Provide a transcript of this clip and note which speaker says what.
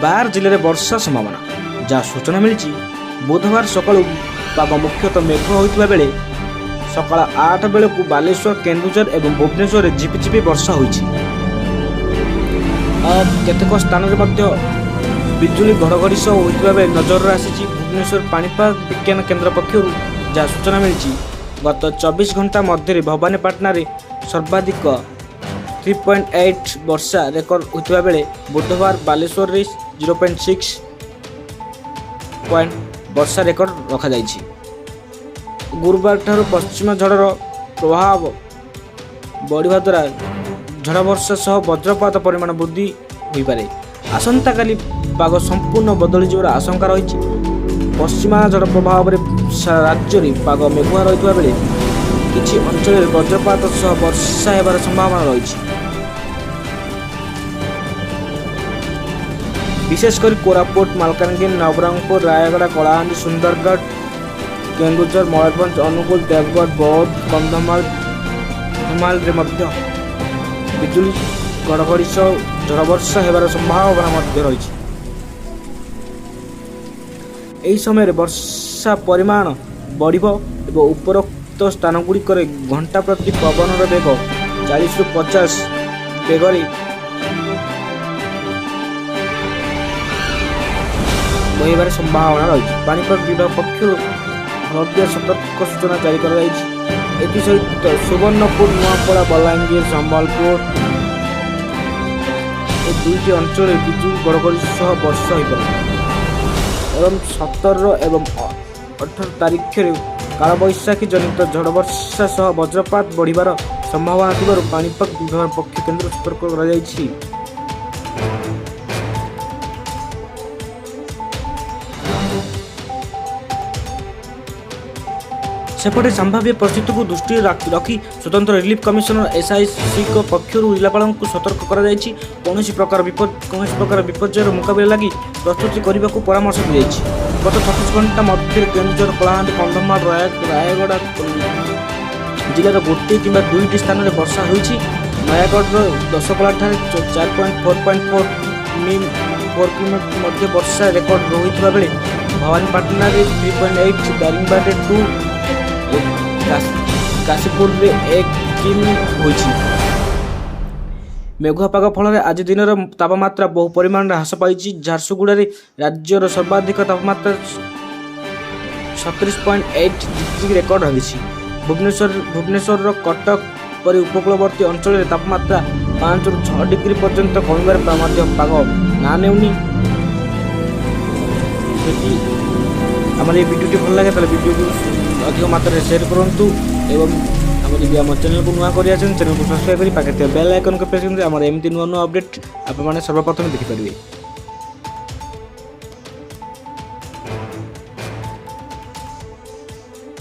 Speaker 1: 12 जिले वर्षा संभावना जहाँ सूचना मिली बुधवार सकाळु पाग मुख्यतः मेघ होता बेले सकाळ 8 बेलू बालेश्वर केन्दुझर और भुवनेश्वर झिपिझिपि वर्षा होती। केतेक स्थान में बिजुली घड़घड़ी सह होता बेले नजर आसी भुवनेश्वर पाणीपाग विज्ञान केन्द्र पक्षर जहाँ सूचना मिली गत 24 घंटा मध्य भवानीपाटना सर्वाधिक 3.8 वर्षा रेकर्ड होता बेले बुधवार बालेश्वर 0.6 पॉइंट वर्षा रेकर्ड रखा जाइछि। गुरुवार ठार पश्चिम झड़र प्रभाव बढ़िया द्वारा झड़ वर्षा सह वज्रपात परिमाण वृद्धि हो पारे। आसंता काली पाग संपूर्ण बदली जबार आशंका रही। पश्चिमा झड़ प्रभाव राज्य में पाग मेघुआ रही बेले किछि अंचल वज्रपात सह वर्षा होबार संभावना रही। विशेषकर कोरापुट मालकानगिरी नवरंगपुर रायगड़ा कलाहांडी सुंदरगढ़ केन्दुझर मयूरभंज अनुगुल देवगढ़ बौद्ध कंधमाल हिमाल बिजुली घड़घड़ी सह झड़ वर्षा होबार संभावना रही। यही समय वर्षा परिमाण बढ़ उपरोक्त स्थानगुड़िक घंटा प्रति पवन बेग 40 ରୁ 50 बेगर बहबार संभावना रही। पाणीपाग विभाग पक्षर हलदिया सतर्क सूचना जारी कर सुवर्णपुर नुआपड़ा बलांगीर संबलपुर दुईटी अंचल विजुली घड़घड़ी सह वर्षा हो एवं 17 एवं 18 तारीख कालबैशाखी जनित झड़ वर्षा सह वज्रपात बढ़िबार संभावना थिबारु पाणीपाग विभाग पक्ष केन्द्र सतर्क कराଯାଇଛି। सेपटे संभाव्य परिस्थिति को दृष्टि रखी स्वतंत्र रिलीफ कमिशनर एसआईसी पक्षर जिलापाल को सतर्क कौन प्रकार विपर्य मुकाबला लगी प्रस्तुति करने को परामर्श दी जाइए। गत 24 घंटा मध्य केन्दुझर कलाहांडी कंधमाल रायगड़ा जिलार गोटे कि दुईटी स्थान में वर्षा होती। नयागढ़ दशपल्ला 4.4 किलोमीटर मध्य वर्षा रेकर्ड होता बेले भवानीपाटना 3.8 दारिंगबाड़ी 2 काशीपुर 1 किमी होइछि। मेघुआ पाग फल आज दिन तापमात्रा बहु परिमाण ह्रास पाई। झारसुगुड़ा राज्यर सर्वाधिक तापमात्रा 36.8 डिग्री रेकर्ड होगी। भुवनेश्वर कटक पर उपकूलवर्ती अंचल तापमात्रा 5 ରୁ 6 डिग्री पर्यंत कमिबार पाग ना नेउनी। आम ये वीडियो भल लगे तो वीडियो को अधिक मात्रा शेयर करूँ एवं आम चैनल को नुआ कर चैनल को सब्सक्राइब कर पाखे बेल आइकन को प्रेस करते एमती नुआ नुआ अपडेट आप सर्वप्रथम देखिपारे।